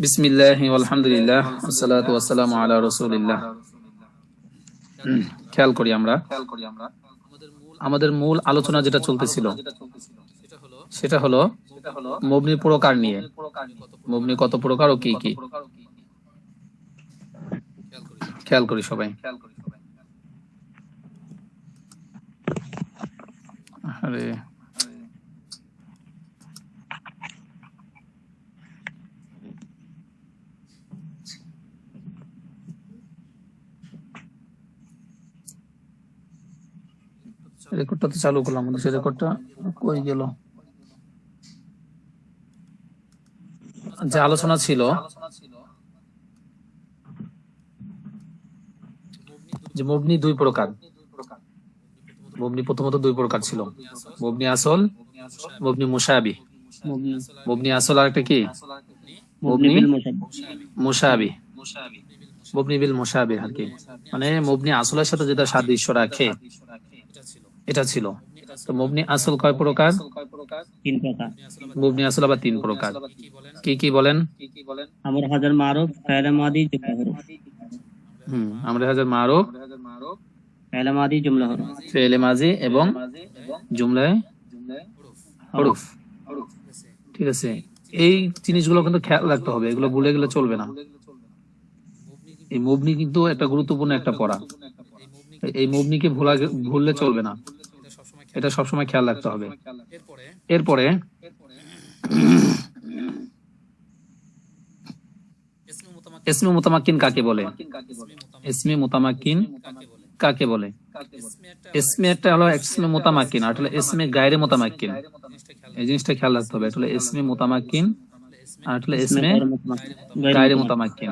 বিসমিল্লাহি ওয়ালহামদুলিল্লাহ ওয়াসসালাতু ওয়াসসালামু আলা রাসূলিল্লাহ। খেয়াল করি আমরা আমাদের মূল আলোচনা যেটা চলতেছিল সেটা হলো মবনির প্রকার নিয়ে। মবনি কত প্রকার ও কি কি খেয়াল করি সবাই। আরে রেকর্ডটা তো চালু করলাম, সে রেকর্ডটা কই গেল? যে আলোচনা ছিল যে মবনি দুই প্রকার। মবনি প্রথমত দুই প্রকার ছিল, মবনি আসল, মবনি মুশাবি। মবনি আসল আর একটা কি? মবনি মুশাবি। মবনি বিল মুশাবি আর কি, মানে মবনি আসলের সাথে যেটা সাদৃশ্য রাখে এটা ছিল। তো মবনি আসল কয় প্রকার? তিন প্রকার। মবনি আসল আবার তিন প্রকার। কি কি বলেন? আমর হাজার মারুফ, ফাইল মাদি, জুমলা হরফ। আমরা হাজার মারুফ, ফাইল মাদি, জুমলা হরফ, ফেল মাজি এবং জুমলায়ে হরফ। ঠিক আছে, এই জিনিসগুলো কিন্তু খেয়াল রাখতে হবে, এগুলো ভুলে গেলে চলবে না। এই মবনি কিন্তু একটা গুরুত্বপূর্ণ একটা পড়া, এই মবনিকে ভুললে চলবে না, এটা সবসময় খেয়াল রাখতে হবে। এরপরে ইসমে মুতামাক্কিন কাকে বলে? ইসমে মুতামাক্কিন কাকে বলে? ইসমে একটা হলো ইসমে মুতামাক্কিন, আর হলো ইসমে গায়রে মুতামাক্কিন। এই জিনিসটা খেয়াল রাখতে হবে। এটা হলো ইসমে মুতামাক্কিন আর হলো ইসমে গায়রে মুতামাক্কিন।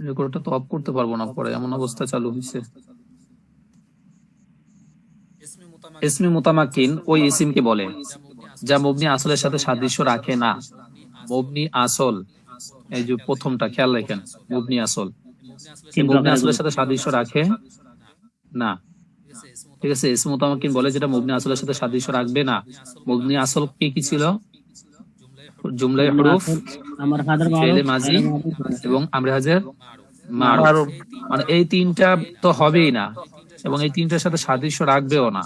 রেকর্ডটা তো অফ করতে পারবো না, পরে এমন অবস্থা চালু হয়েছে। ইসমে মুতামাক্কিন ওই ইসিমকে বলে যা মবনি আসলের সাথে সাদৃশ্য রাখে না। মবনি আসল, এই যে প্রথমটা খেয়াল রাখেন, মবনি আসল, মবনি আসলের সাথে সাদৃশ্য রাখে না। ঠিক আছে, ইসমে মুতামাক্কিন বলে যেটা মবনি আসলের সাথে সাদৃশ্য রাখবে না। মবনি আসল কি কি ছিল? জুমলায়ে হরফ, ফেলে মাজি এবং আমরে হাজার মারুফ। মানে এই তিনটা তো হবেই না, এবং এই তিনটার সাথে সাদৃশ্য রাখবেও না।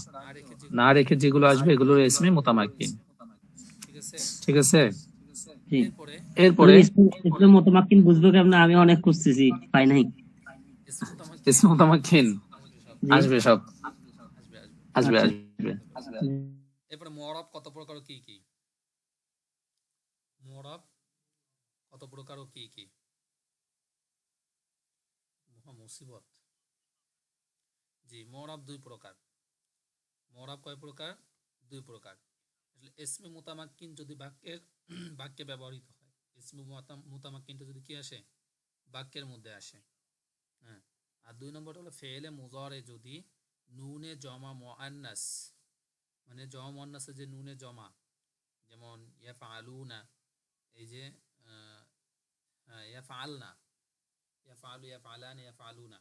না রেখে যেগুলো আসবে এগুলো ইসমে মুতামাক্কিন। ঠিক আছে, এরপরে ইসমে মুতামাক্কিন বুঝবো কেমনে? আমি অনেক খুঁজতেছি, পাই নাই। ইসমে মুতামাক্কিন আসবে, সব আসবে আসবে। এরপরে মুআরাব কত প্রকার ও কি কি? মুআরাব কত প্রকার ও কি কি? মহা মুসিবত। জি, মুআরাব দুই প্রকার। মুআরাব কয় প্রকার? দুই প্রকার। ইসমে মুতামাক্কিন যদি বাক্যে ব্যবহৃত হয়, ইসমে মুতামাক্কিনটা যদি কি আসে? বাক্যের মধ্যে আসে। হ্যাঁ, আর দুই নম্বরটা হলো ফেলে মুজারে যদি নুনে জমা মুআন্নাস, মানে জমা মুআন্নাসে যে নুনে জমা, যেমন ইয়াফআলুনা, এই যে ইয়াফআলনা, ইয়াফআলু, ইয়াফআলানি, ইয়াফআলুনা,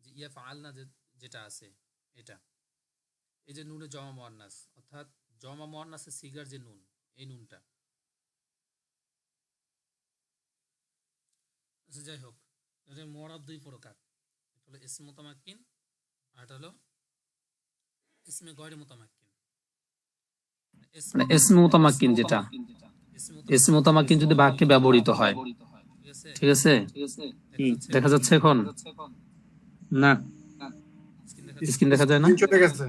যে ইয়াফআলনা যেটা আছে এটা, এই যে নুনে জমা মুআন্নাস, অর্থাৎ জমা মুআন্নাসের সিগার যে নুন, এই নুনটা। আচ্ছা, যাই হোক, মুআরাব দুই প্রকার, এটা হলো ইসমে মুতামাক্কিন আর এটা হলো ইসমে গায়রে মুতামাক্কিন। মানে ইসমে মুতামাক্কিন যেটা, ইসমে মুতামাক্কিন যদি বাক্যে ব্যবহৃত হয়, ঠিক আছে, দেখা যাচ্ছে এখন? না, স্ক্রিন দেখা যায় না? চলে গেছে,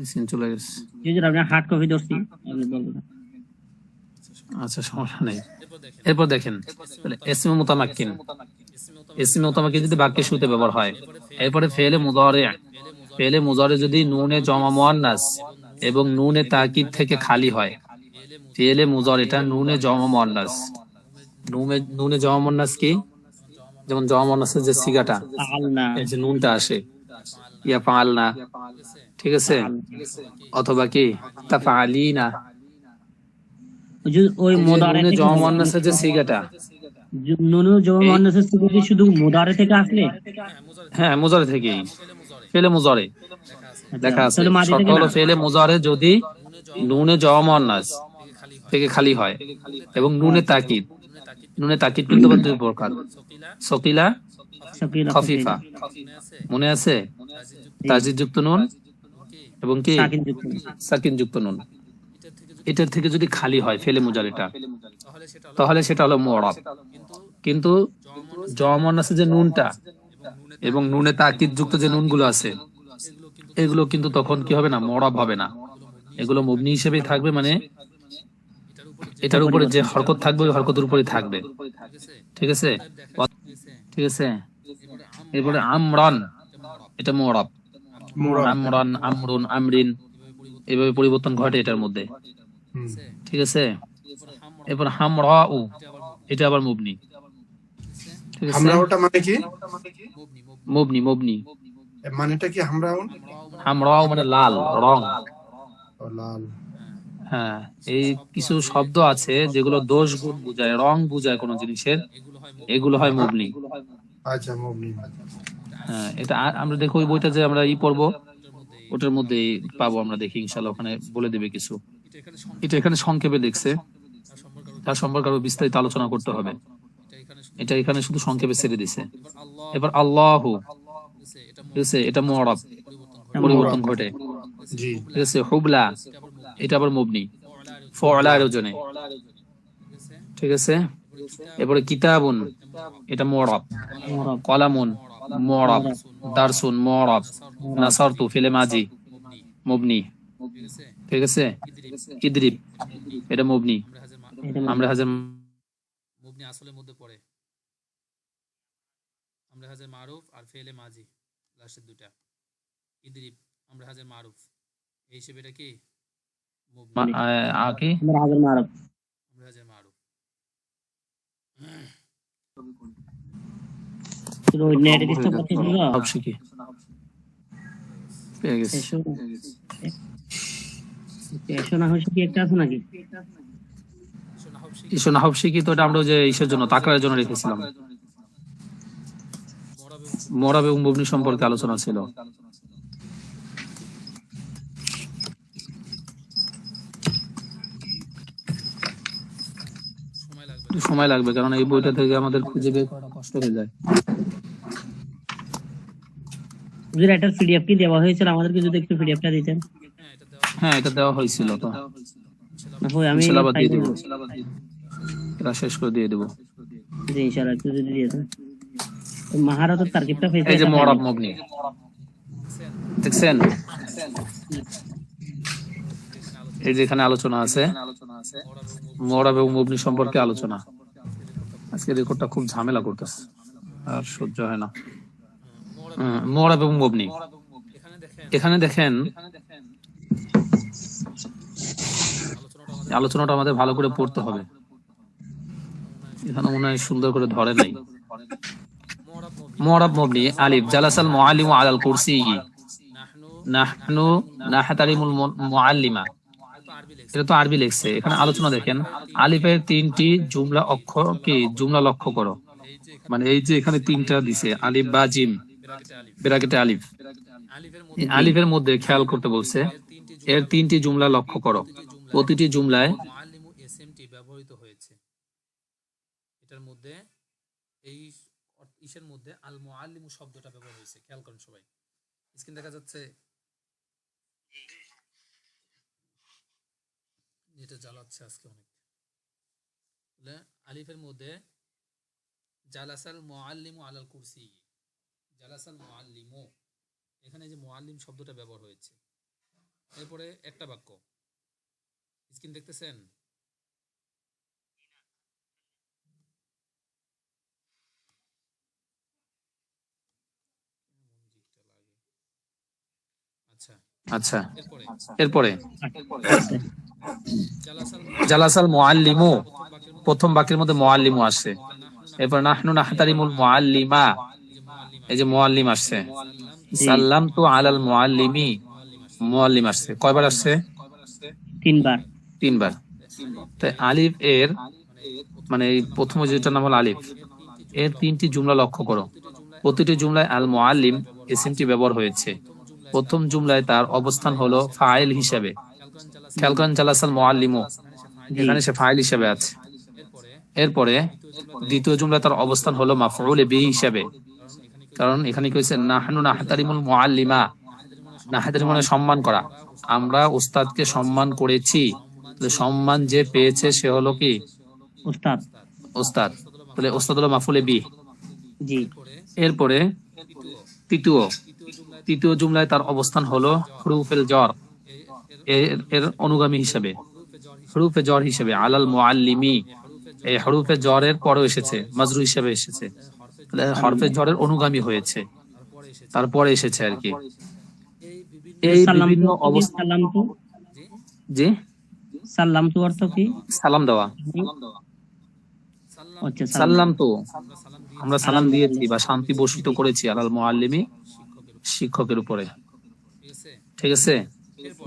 স্ক্রিন চলে গেছে। এই যে আপনি হার্ড কপি ধরছি, আপনি বলবেন। আচ্ছা, সমস্যা নেই। এরপর দেখেন, ইসমে মুতামাক্কিন, ইসমে মুতামাক্কিন যদি বাক্যে শুরুতে ব্যবহার হয়, এরপরে ফেলে মুজারে, ফেলে মুজারে যদি নুনে জমা মুআন্নাস এবং নুনে তাকিদ থেকে খালি হয়, ফেলে মুজারেটা নুনে জমা মুআন্নাস। নুনে জমা মুআন্নাস কি? যেমন জমা মুআন্নাসের যে সিগাটা, এই যে নুনটা আসে, ইয়াফআলনা, ঠিক আছে, অথবা কি তাফআলিনা, ওই মুদারে থেকে জমা মুআন্নাসের যে সিগাটা, নুন জমা মুআন্নাসের সিগা শুধু মুদারে থেকে আসলে? হ্যাঁ, মুজারে থেকেই। ফেলে মুজারে লেখা আছে, তাহলে মাদি শর্ত থেকে হলো না? ফেলে মুজারে যদি নুনে জওয়া মুআন্নাস থেকে খালি হয়, এবং নুনে তাকিদ। নুনে তাকিদ কিন্তু আবার দুই প্রকার, সকিলা, শাকিলা খফিফা। মনে আছে? তাজিদ যুক্ত নুন এবং কি সাকিন যুক্ত সাকিন যুক্ত নুন। এটার থেকে যদি খালি হয় ফেলে মুজারিটা, তাহলে সেটা হলো মুআরাব। কিন্তু জওয়া মুআন্নাসে যে নুনটা এবং নুনে তাকিদ যুক্ত যে নুনগুলো আছে, এগুলো কিন্তু তখন কি হবে না, মুআরাব হবে না। এগুলো মুবনি হিসেবেই থাকবে, মানে এটার উপরে যে হরকত থাকবে ওই হরকতের উপরে থাকবে। ঠিক আছে, ঠিক আছে। এরপরে আমরান, এটা মুআরাব। আমরান, আমরুন, আমরিন, এভাবে পরিবর্তন ঘটে এটার মধ্যে। ঠিক আছে। এরপর হামরাউ, এটা আবার মুবনি। ঠিক আছে, হামরাওটা মানে কি? মুবনি, মুবনি। মানেটা কি হামরাও? হামরাউ মানে লাল রং। ও, লাল। হ্যাঁ, এই কিছু শব্দ আছে যেগুলো দোষ গুণ বুঝায়, রং বুঝায় কোন জিনিসের, এগুলো হয় মুবনি। আচ্ছা, মুবনি। হ্যাঁ, এটা আমরা দেখো ওই বইটা যে আমরা পড়বো ওটার মধ্যে পাবো আমরা, দেখি ইনশাল্লাহ ওখানে বলে দেবে কিছু। এটা এখানে সংক্ষেপে দেখছে, তার সম্পর্কে আরো বিস্তারিত আলোচনা করতে হবে। এটা এখানে শুধু সংক্ষেপে ছেড়ে দিছে। এবার আল্লাহু, ঠিক আছে, এটা মুআরাব, পরিবর্তন ঘটে। জি। ঠিক আছে। হুবলা, এটা আবার মুবনি, ফুআলা এর ওজনে। ঠিক আছে। এরপরে কিতাবুন, এটা মুআরাব। কলামুন মুআরাব, দারসুন মুআরাব, নাসারতু ফিলে মাজি, মুবনি। ঠিক আছে। ইদরিব, এটা মুবনি। আমরা হাজার মুবনি আসলের মধ্যে পড়ে, আমরা হাজার মারুফ আর ফেলে মাজি লাস্টের দুটা। ইদরিব আমরা হাজার মারুফ, এই হিসেবে এটা কি মুবনি। আগে আমরা হাজার মারব। আমরা হাজার মারুফ। তো ওই নেট ডিস্টার্ব করতেছিল না? সব শিখি পেয়ে গেছি। এসো না হইছে কি একটা আছে নাকি? ইসো নাহব শিখি, তো এটা আমরা ওই যে ইসের জন্য, তাকরারের জন্য রেখেছিলাম। মুআরাব এবং মুবনি সম্পর্কে আলোচনা ছিল। সময় লাগবে, কারণ এই বইটা থেকে আমাদের খুঁজে বের করা কষ্ট হয়ে যায়। যদি একটা পিডিএফ কি দেওয়া হয়েছিল আমাদেরকে, যদি একটু পিডিএফটা দিতেন। হ্যাঁ, এটা দেওয়া হয়েছিল, তো হই আমি ইনশাআল্লাহ দিয়ে দেবো, এটা শেষ করে দিয়ে দেবো। জি ইনশাআল্লাহ একটু যদি দিতেন। তো মাহারাতের তারকিবটা পেয়েছে। এই যে মুআরাব মুবনি, দেখছেন? এই যে এখানে আলোচনা আছে মুআরাব এবং মুবনি সম্পর্কে আলোচনা। আজকে রেকর্ডটা খুব ঝামেলা করতেছে, আর সহ্য হয় না। মুআরাব এবং মুবনি, এখানে দেখেন আলোচনাটা আমাদের ভালো করে পড়তে হবে। এখানে মনে হয় সুন্দর করে ধরে নাই। মুআরাব মুবনি, আলিফ জালাসাল মুআল্লিমু আলাল কুরসি, নাহনু নাহতারিমুল মুআল্লিমা, এটা তো আরবি লিখছে। এখানে আলোচনা দেখেন, আলিফের তিনটি জুমলা অক্ষর কি জুমলা লক্ষ্য করো, মানে এই যে এখানে তিনটা দিছে, আলিফ বা জিম, ব্র্যাকেটে আলিফ। আলিফের মধ্যে খেয়াল করতে বলছে, এর তিনটি জুমলা লক্ষ্য করো, প্রতিটি জুমলায় মুআল্লিমু এসএমটি ব্যবহৃত হয়েছে। এটার মধ্যে এই ইসের মধ্যে আল মুআল্লিমু শব্দটা ব্যবহার হয়েছে। খেয়াল করুন সবাই, স্ক্রিন দেখা যাচ্ছে? এটা জ্বালাচ্ছে আজকে অনেক। আলিফের মধ্যে জালাসাল মুআল্লিমু আলাল কুরসি, জালাসাল মুআল্লিমু, এখানে যে মুআল্লিম শব্দটা ব্যবহার হয়েছে। এরপরে একটা বাক্য, স্ক্রিন দেখতেছেন? আচ্ছা আচ্ছা, এরপরে এরপরে জালাসাল জালাসাল মুআল্লিমু, প্রথম বাক্যের মধ্যে মুআল্লিমু আসছে। এরপর নাহনু নাহতারিমুল মুআল্লিমা, এই যে মুআল্লিম আসছে। সাল্লামতু আলাল মুআল্লিমি, মুআল্লিম আসছে। কয়বার আসছে? তিনবার। তিনবার। তাই আলিফ এর মানে এই প্রথম যেটার নাম হলো আলিফ, এর তিনটি জুমলা লক্ষ্য করো, প্রতিটি জুমলায় আল মুআল্লিম ইসিমটি ব্যবহার হয়েছে। প্রথম জুমলায় তার অবস্থান হলো ফাইল হিসাবে, খেয়াল করেন জালাসাল মুআল্লিমু, জি এখানে সে ফাইল হিসেবে আছে। এরপরে দ্বিতীয় জুমলা তার অবস্থান হলো মাফউলে বিহি হিসেবে, কারণ এখানে কি হয়েছে, নাহনু নাহতারিমুল মুআল্লিমা, নাহতারিমু মানে সম্মান করা, আমরা উস্তাদকে সম্মান করেছি। তাহলে সম্মান যে পেয়েছে সে হলো কি উস্তাদ। উস্তাদ, তাহলে উস্তাদ হলো মাফউলে বিহি। জি এরপরে তৃতীয় জুমলায় তার অবস্থান হলো হুরুফেল জর, এর অনুগামী হিসেবে, হুরুফে জর হিসেবে, আলাল মুআল্লিমি, এই হরুফে জরের পরে এসেছে, মাজরু হিসেবে এসেছে, তাহলে হরফে জরের অনুগামী হয়েছে, তারপরে এসেছে আর কি। এই সালাম বিভিন্ন তো কি? অবস্থা, সালাম তো জি সালাম তো অর্থ কি? সালাম দেওয়া, আচ্ছা সাল্লাম তো আমরা সালাম আলাল দিয়েছি বা শান্তি বর্ষিত করেছি আলাল মুআল্লিমি, শিক্ষকের উপরে, ঠিক আছে।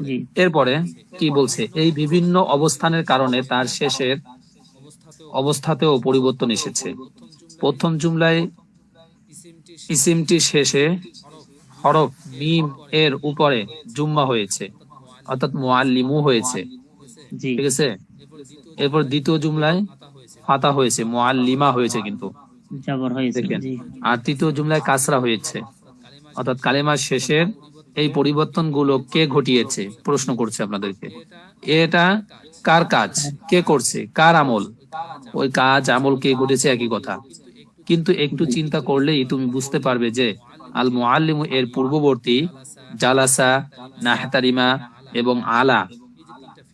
জি এরপরে কি বলছে, এই বিভিন্ন অবস্থানের কারণে তার শেষের অবস্থাতেও পরিবর্তন এসেছে। প্রথম জুমলায় ইসিমটি শেষে হরফ মিম এর উপরে জুম্মা হয়েছে, অর্থাৎ মুআল্লিমু হয়েছে, জি ঠিক আছে। এরপর দ্বিতীয় জুমলায় ফাতা হয়েছে, মুআল্লিমা হয়েছে কিন্তু, জবর হয়েছে। দেখেন। জি আর তৃতীয় জুমলায় কাসরা হয়েছে, অর্থাৎ কালেমার শেষের এই পরিবর্তনগুলো কে ঘটিয়েছে, প্রশ্ন করছে আপনাদেরকে। এটা কার কাজ, কে করছে, কার আমল, ওই কাজ আমল কে ঘটেছে একই কথা, কিন্তু একটু চিন্তা করলেই তুমি বুঝতে পারবে যে আল মুআল্লিমু এর পূর্ববর্তী জালাসা, নাহতারিমা এবং আলা,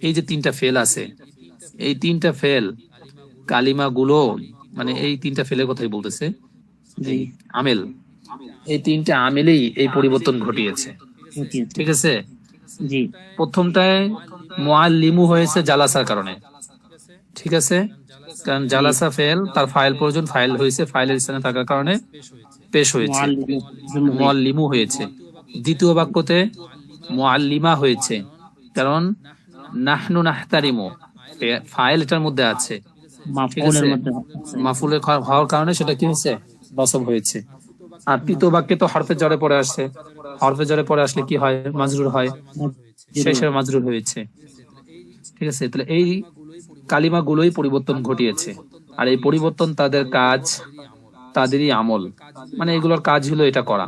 এই যে তিনটা ফেল আছে, এই তিনটা ফেল কালিমা গুলো, মানে এই তিনটা ফেলের কথাই বলতেছে, জি আমেল, এই তিনটা আমেলেই এই পরিবর্তন ঘটিয়েছে, ঘটিয়েছে। ঠিক আছে। জি প্রথমটায় মুআল্লিমু হয়েছে জালাসার কারণে, ঠিক আছে, কারণ জালাসা ফেল, তার ফাইল প্রয়োজন, ফাইল হয়েছে, ফাইলের স্থানে থাকার কারণে পেশ হয়েছে, মুআল্লিমু হয়েছে। দ্বিতীয় বাক্যতে মুআল্লিমা হয়েছে, কারণ নাহনু নাহতারিমু ফাইল এটার মধ্যে আছে, ঠিক মাফউলের আছে, মধ্যে মাফুলের হওয়ার কারণে সেটা কি হয়েছে, নসব হয়েছে। আর তৃতীয় বাক্যে তো হরফে জরে পড়ে আসছে, হরফে জরে পড়ে আসলে কি হয়, মাজরুর হয়, শেষে মাজরুর হয়েছে, ঠিক আছে। তাহলে এই কালিমা গুলোই পরিবর্তন ঘটিয়েছে, আর এই পরিবর্তন তাদের কাজ, তাদেরই আমল, মানে এগুলোর কাজ হলো এটা করা।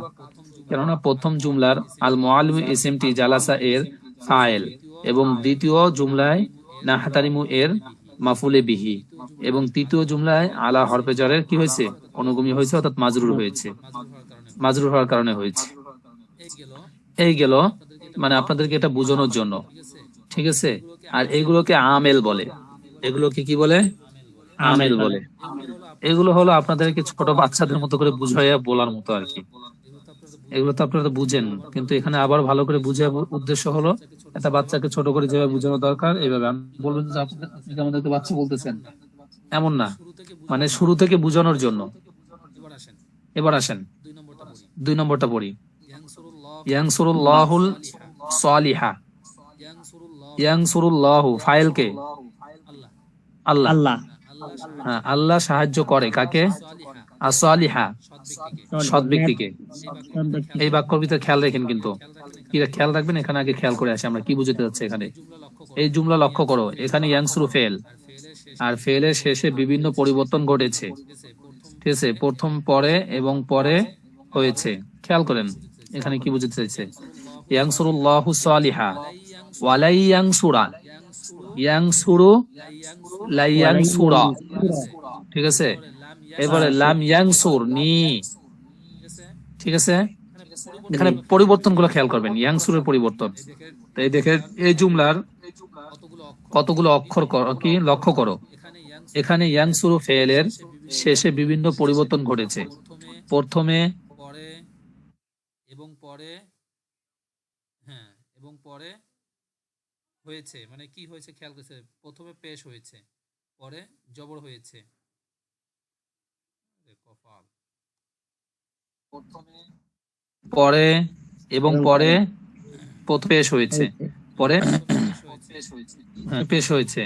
কেননা প্রথম জুমলার আল মুআল্লিমু ইসিমটি জালাসা এর ফাইল, এবং দ্বিতীয় জুমলায় নাহতারিমু এর মাফুলে বিহি, এবং তৃতীয় জুমলায় আলা হরফে জরের কি হয়েছে, অনুগামী হয়েছে, অর্থাৎ মাজরুর হয়েছে, মাজরুর হওয়ার কারণে হয়েছে। এই গেল মানে আপনাদেরকে এটা বোঝানোর জন্য, ঠিক আছে। আর এগুলোকে আমেল বলে, এগুলোকে কি বলে, আমেল বলে। এগুলো হলো আপনাদেরকে ছোট বাচ্চাদের মতো করে বুঝাইয়া বলার মতো আর কি, এগুলো তো আপনারা বুঝেন, কিন্তু এখানে আবার ভালো করে বুঝার উদ্দেশ্য হলো একটা বাচ্চাকে ছোট করে যেভাবে বোঝানো দরকার এইভাবে। আমি বলবেন যে আপনি আমাদেরকে বাচ্চা বলতেছেন, এমন না, মানে শুরু থেকে বোঝানোর জন্য। এবার আসেন 2 নম্বরটা পড়ি। ইয়ানসুরুল্লাহুল সালিহা, ইয়ানসুরুল্লাহু ফাইল কে, আল্লাহ, আল্লাহ হ্যাঁ, আল্লাহ সাহায্য করে কাকে, as-সালিহা সৎ ব্যক্তিকে। এই বাক্যের ভিতরে খেয়াল রাখেন, কিন্তু কি খেয়াল রাখবেন, এখানে আগে খেয়াল করে আসি আমরা কি বুঝতে যাচ্ছে এখানে। এই জুমলা লক্ষ্য করো, এখানে ইয়ানসুরু ফেল, আর ফেলের শেষে বিভিন্ন পরিবর্তন ঘটেছে, ঠিক আছে, প্রথম পরে এবং পরে হয়েছে। খেয়াল করেন এখানে কি বুঝতে চাইছে, ইয়ানসুরুল্লাহু সালিহা ওয়ালাই ইয়ানসুরা, ইয়ানসুরু লা ইয়ানসুরা, ঠিক আছে। এবারে লাম ইয়ানসুর নি, ঠিক আছে। এখানে পরিবর্তন গুলো খেয়াল করবেন, ইয়াংসুরের পরিবর্তন। তো এই দেখে এই জুমলার কতগুলো অক্ষর কি লক্ষ্য করো, এখানে ইয়াংসুরু ফেলের শেষে বিভিন্ন পরিবর্তন ঘটেছে, প্রথমে এবং পরে, হ্যাঁ এবং পরে হয়েছে, মানে কি হয়েছে খেয়াল করেছে, প্রথমে পেশ হয়েছে, পরে জবর হয়েছে, পরে এবং পরে পেশ হয়েছে, পরে পেশ হয়েছে,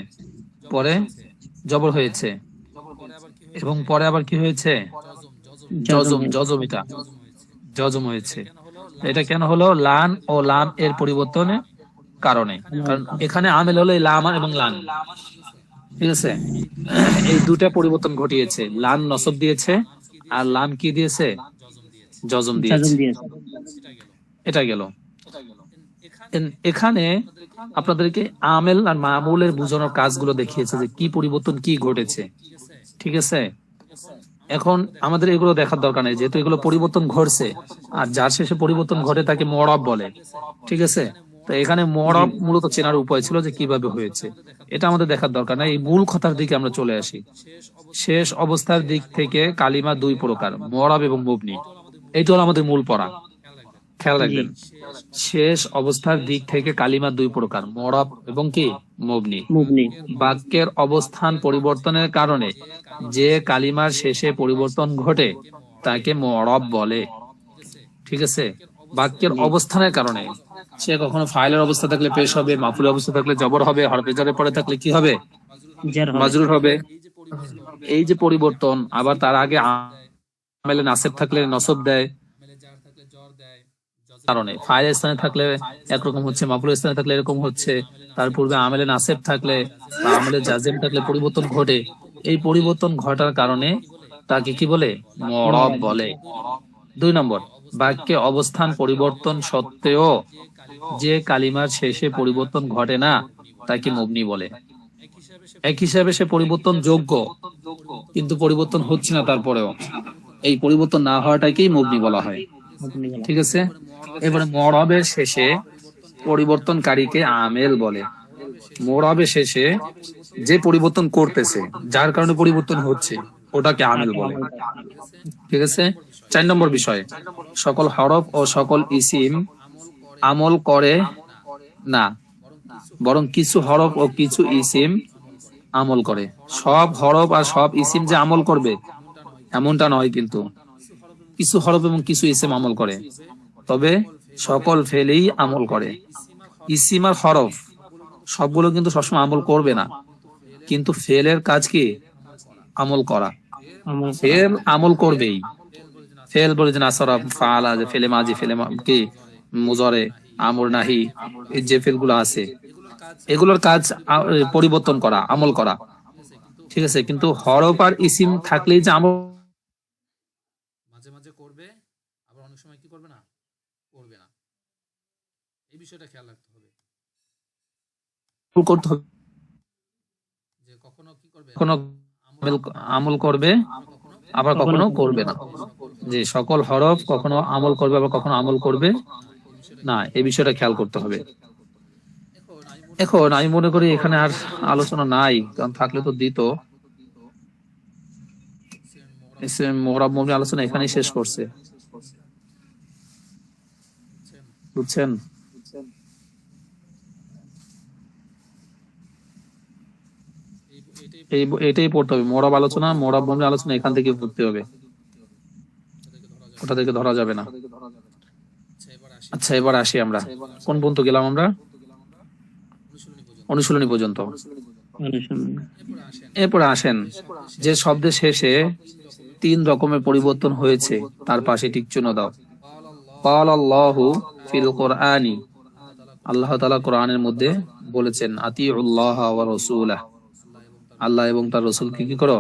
পরে জবর হয়েছে, এবং পরে আবার কি হয়েছে, জজম, জজমিতা জজম হয়েছে। এটা কেন হলো, লান ও লাম এর পরিবর্তনে কারণে। কারণ এখানে আমেল হলো এই লাম এবং লান, ঠিক আছে? এই দুটা পরিবর্তন ঘটিয়েছে, লান নসব দিয়েছে আর লাম কি দিয়েছে, জজম দিয়েছে। জজম জাজম দিয়েছে। দিয়েছে। এটা গেল। এটা গেল। এখানে আপনাদেরকে আমেল আর মামুলের বোঝানোর কাজগুলো দেখিয়েছে যে কি পরিবর্তন কি ঘটেছে, ঠিক আছে? এখন আমাদের এগুলো দেখার দরকার নেই, যেহেতু এগুলো পরিবর্তন ঘটছে, আর যার শেষে পরিবর্তন ঘটে তাকে মুআরাব বলে, ঠিক আছে? তো এখানে মুআরাব মূলত চেনার উপায় ছিল যে কিভাবে হয়েছে, এটা আমাদের দেখার দরকার নাই। এই মূল কথার দিকে আমরা চলে আসি। শেষ অবস্থার দিক থেকে কালিমা দুই প্রকার, মুআরাব এবং মুবনি। এইটা হলো আমাদের মূল পড়া, খেয়াল রাখবেন। শেষ অবস্থার দিক থেকে কালিমা দুই প্রকার, মুআরাব এবং কি মুবনি। মুবনি। বাক্যের অবস্থান পরিবর্তনের কারণে যে কালিমার শেষে পরিবর্তন ঘটে তাকে মুআরাব বলে, ঠিক আছে? বাক্যের অবস্থানের কারণে, সে কখনো ফাইলের অবস্থা থাকলে পেশ হবে, মাফুলের অবস্থা থাকলে জবর হবে, হরফে জারের পরে থাকলে কি হবে, জার হবে। মাজরুর হবে। এই যে পরিবর্তন, আবার তার আগে আমেলে নাসেব থাকলে নসব দেয়, কারণে ফাইলের স্থানে থাকলে একরকম হচ্ছে, মাফুলের স্থানে থাকলে এরকম হচ্ছে, তার পূর্বে আমেলে নাসেব থাকলে বা আমেলে জাজেম থাকলে পরিবর্তন ঘটে। এই পরিবর্তন ঘটার কারণে তাকে কি বলে, মুআরাব বলে। 2 নম্বর, বাক্যে অবস্থান পরিবর্তন সত্ত্বেও যে কালিমার শেষে পরিবর্তন ঘটে না তাকে মুবনি বলে। এক হিসাবে সে পরিবর্তন যোগ্য, কিন্তু পরিবর্তন হচ্ছে না, তারপরেও এই পরিবর্তন না হওয়াটাকেই মুবনি বলা হয়, মুবনি বলা। ঠিক আছে? এবারে মুআরাবের শেষে পরিবর্তনকারীকে আমেল বলে। মুআরাবের শেষে যে পরিবর্তন করতেছে, যার কারণে পরিবর্তন হচ্ছে, ওটাকে আমেল বলে, ঠিক আছে? 4 নম্বর বিষয়, সকল হরফ ও সকল ইসিম আমল করে না, বরং কিছু হরফ ও কিছু ইসিম আমল করে। সব হরফ আর সব ইসিম যে আমল করবে এমনটা নয়, কিন্তু কিছু হরফ এবং কিছু ইসিম আমল করে, তবে সকল ফেলেই আমল করে। ইসিম আর হরফ সবগুলো কিন্তু সবসময় আমল করবে না, কিন্তু ফেলের কাজ কি, আমল করা। আমল ফেল আমল করবেই। ফেল বলে যে নাসরা, ফাআলা, যে ফেলে মাজি, ফেলে কি মুজারে, আমর নাহি, এই যে ফেলগুলো আছে এগুলোর কাজ পরিবর্তন করা, আমল করা, ঠিক আছে? কিন্তু হরফ আর ইসিম থাকলেই যে আমল মাঝে মাঝে করবে, আবার অনেক সময় কি করবে না, করবে না। এই বিষয়টা খেয়াল রাখতে হবে করতে হবে, যে কখনো কি করবে, কখনো আমল করবে আবার কখনো করবে না। যে সকল হরফ কখনো আমল করবে আবার কখনো আমল করবে না, এই বিষয়টা খেয়াল করতে হবে। এখন আমি মনে করি এখানে আর আলোচনা নাই, কারণ থাকলে তো দিত। মুআরাব মুবনি আলোচনা এখানেই শেষ করছে, বুঝছেন? এটাই পড়তে হবে। মুআরাব আলোচনা, মুআরাব মুবনি আলোচনা এখান থেকে পড়তে হবে, ওটা থেকে ধরা যাবে না। আচ্ছা, এবার আসি আমরা কোন পর্যন্ত গেলাম, আমরা অনুশীলনী পর্যন্ত। এরপরে আসেন যে শব্দের শেষে 3 রকমের পরিবর্তন হয়েছে তার পাশে টিক চিহ্ন দাও। ক্বালাল্লাহু ফিল কুরআনি, আল্লাহ তাআলা কোরআনের মধ্যে বলেছেন, আতিউল্লাহ ওয়া রাসূলাহ, আল্লাহ এবং তার রাসূলকে কি করো,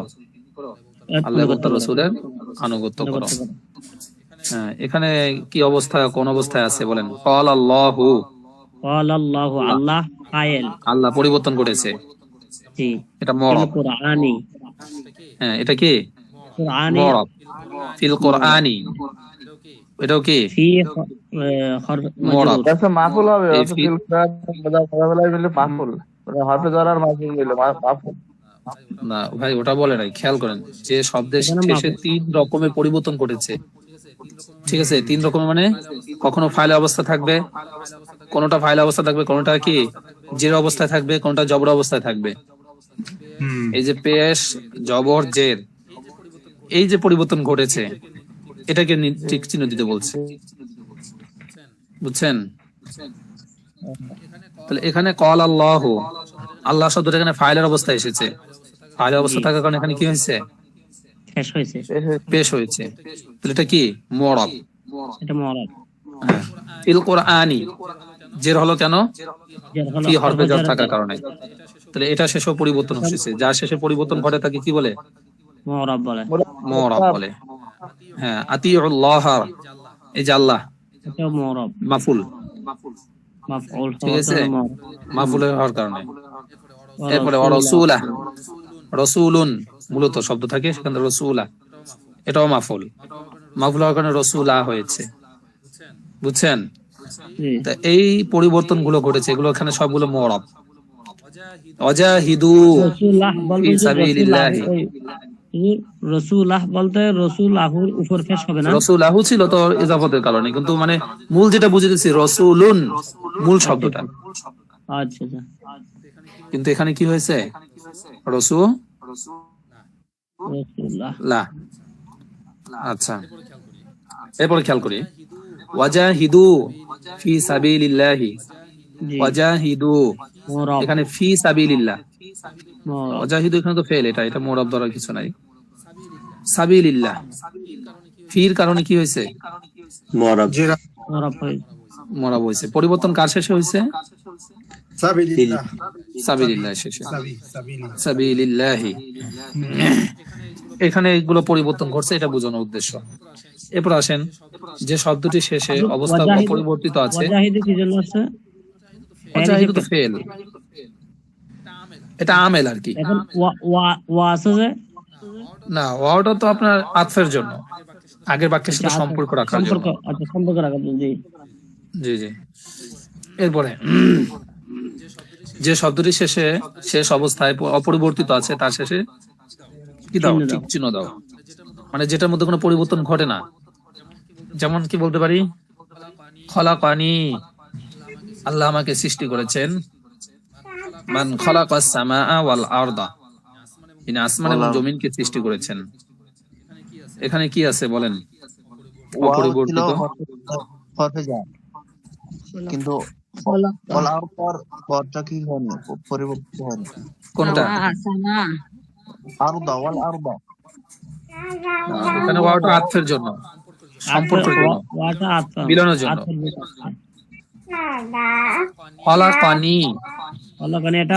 আল্লাহ এবং তার রাসূলের আনুগত্য করো। হ্যাঁ, এখানে কি অবস্থা, কোন অবস্থায় আছে বলেন? ক্বালাল্লাহু, ক্বালাল্লাহু, আল্লাহ ফাইল, আল্লাহ পরিবর্তন করেছে, জি। এটা মুআরাব। কুরআনি, হ্যাঁ, এটা কি কুরআনি। মুআরাব। ফিল কুরআনি, এটাও কি ফি মুআরাব। আচ্ছা মাফুল হবে, এই অত ফিল কুরআন বলাবেলায় মিলে মাফুল, হরফে জার আর মাফুল মিলে মাফুল। না ভাই, ওটা বলে নাই, খেয়াল করেন যে শব্দের শেষে 3 রকমের পরিবর্তন ঘটেছে, ঠিক আছে? 3 রকমের মানে কখনো ফাইল অবস্থা থাকবে, কোনটা ফাইল অবস্থা থাকবে, কোনটা কি জের অবস্থায় থাকবে, কোনটা জবর অবস্থায় থাকবে। এই যে পেশ, জবর, জের, এই যে পরিবর্তন ঘটেছে এটাকে টিক চিহ্ন দিতে বলছে, বুঝছেন? তাহলে এখানে ক্বালাল্লাহু, আল্লাহ শব্দটা এখানে ফাইলের অবস্থায় এসেছে, ফাইলের অবস্থা থাকার কারণে এখানে কি হয়েছে, শেষ হয়েছে, পেশ হয়েছে। তাহলে এটা কি মুআরাব। এটা মুআরাব। ফিল কুরআনি, জের হলো কেন? জের হলো ফি হরফে জ্বর জের থাকার কারণে। তাহলে এটা শেষেও পরিবর্তন এসেছে, যার শেষে পরিবর্তন ঘটে তাকে কি বলে? মুরাব বলে। মুরাব বলে। হ্যাঁ, আতিউল্লাহ, এই যে আল্লাহ এটা মুরাব, মাফুল, মাফউল ঠিক আছে, মুরাব। মাফুলের হওয়ার কারণে। এরপরে রাসূলা, রাসূলুন মূলত শব্দ থাকে, সেখানে রাসূলা এটাও মাফুল, মাফুল হওয়ার কারণে রাসূলা হয়েছে। বুঝছেন? জি। তা এই পরিবর্তন গুলো ঘটেছে, এগুলো এখানে সবগুলো মুরাব। ওয়াজাহিদু রাসূলুল্লাহ বলতে ফি যে সাবিলিল্লাহ, রাসূলুল্লাহ বলতে রাসূলাহুর উপর পেশ হবে না? রাসূলাহু ছিল তো ইজাফতের কারণে, কিন্তু মানে মূল যেটা বুঝে গেছি রাসূলুন মূল শব্দটা, আচ্ছা আচ্ছা। কিন্তু এখানে কি হয়েছে? রাসূলুল্লাহ। রাসূলুল্লাহ। আচ্ছা, এরপরে খেয়াল করি, ওয়াজাহিদু ফি সাবিলিল্লাহি, জি। ওয়াজাহিদু মুরাব, এখানে ফি সাবিলিল্লাহ, মুরাব। ওয়াজাহিদু এখানে তো ফেল, এটা মুরাব ধরার কিছু নাই। সাবিলিল্লাহ ফির কারণে কি হয়েছে? জেরা মুরাব হয়। মুরাব হয়েছে। পরিবর্তন কার শেষে হয়েছে? সাবিলিল্লাহ, সাবিলিল্লাহ শেষে, সাবিলি। সাবিলিল্লাহি। এখানে এগুলো পরিবর্তন ঘটছে, এটা বোঝানোর উদ্দেশ্য। এরপর আসেন, যে শব্দটি শেষে অবস্থা ওয়াজাহিদু, অপরিবর্তিত আছে, ওয়াজাহিদু কি জন্য আছে? ওয়াজাহিদু তো ফেল, এটা আমেল আর কি। এখন ওয়া আছে যে, না, ওয়াওটা তো আপনার আতফের জন্য, আগের বাক্যের সাথে আচ্ছা, সম্পর্ক রাখার জন্য। সম্পর্ক, আচ্ছা সম্পর্ক রাখার জন্য। জি। জি জি। এরপরে যে শব্দটি শেষে শেষ অবস্থায় অপরিবর্তিত আছে, তার শেষে কি দাও? চিহ্ন দাও। ঠিক চিহ্ন দাও, মানে যেটার মধ্যে কোনো পরিবর্তন ঘটে না। যেমন কি বলতে পারি? খলাকানি, আল্লাহ আমাকে সৃষ্টি করেছেন। মান খলাকাস সামাআ ওয়াল আরদা, তিনি আসমান এবং জমিনকে সৃষ্টি করেছেন। এখানে কি আছে বলেন? অপরিবর্তিত। হরফে জ্বর, কিন্তু বলার পর পরটা কি হয়নি, পরিবর্তিত হয়নি। কোনটা? আরদা ওয়াল আরদা, এখানে ওয়াওটা আতফের জন্য, সম্পর্কের জন্য, ওয়াটা আতফ, মিলনের জন্য। আতফ। খলাকানি, ওখানে এটা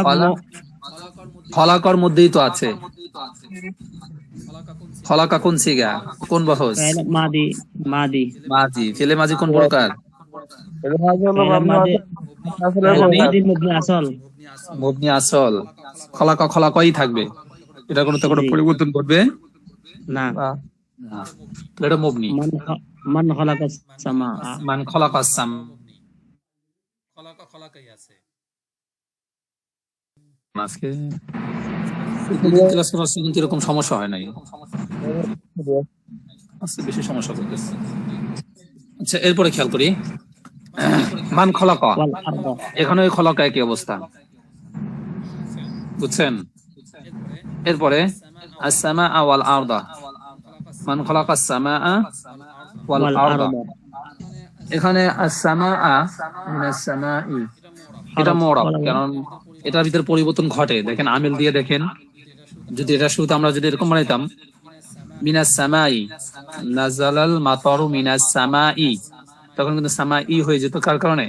খলাকর মধ্যেই তো আছে। খলাকা কোন সিগা, কোন বহস? ফাইল মাদি, মাদি। মাজি, ফেলে মাজি কোন প্রকার? এর মাঝে হলো ফাইল মাদি, আসলে ফাইল মবনি, মাদি মুবনি আসল। মবনি আসল। খলাকা খলাকাই থাকবে, এটা কোনো তো কোনো জি। পরিবর্তন ঘটবে না। না। তাহলে এটা মবনি। মান খালাকাস সামা, মান খলাকাস সাম, খলাকাই আছে। আজকে ক্লাস করার সময় কিন্তু এরকম সমস্যা হয় নাই, আজকে বেশি সমস্যা করতেছে। আচ্ছা, এরপরে খেয়াল করি, মান খলাকা, ওয়াল আরদা। এখানে ওই খলাকা একই অবস্থা, বুঝছেন? এরপরে আস-সামাআ ওয়াল আরদা, মান খলাকাস সামাআ ওয়াল ওয়াল আরদা। আরদা। এখানে আস-সামাআ মিনাস সামাই, এটা মুরাব, কারণ এটার ভিতরে পরিবর্তন ঘটে। দেখেন আমিল দিয়ে দেখেন, যদি এটা শুরুতে আমরা যদি এরকম বানাইতাম, মিনাস সামাই নাজালাল মাতারু মিনাস সামাই, তখন কিন্তু সামাই হয়ে যেত। কার কারণে?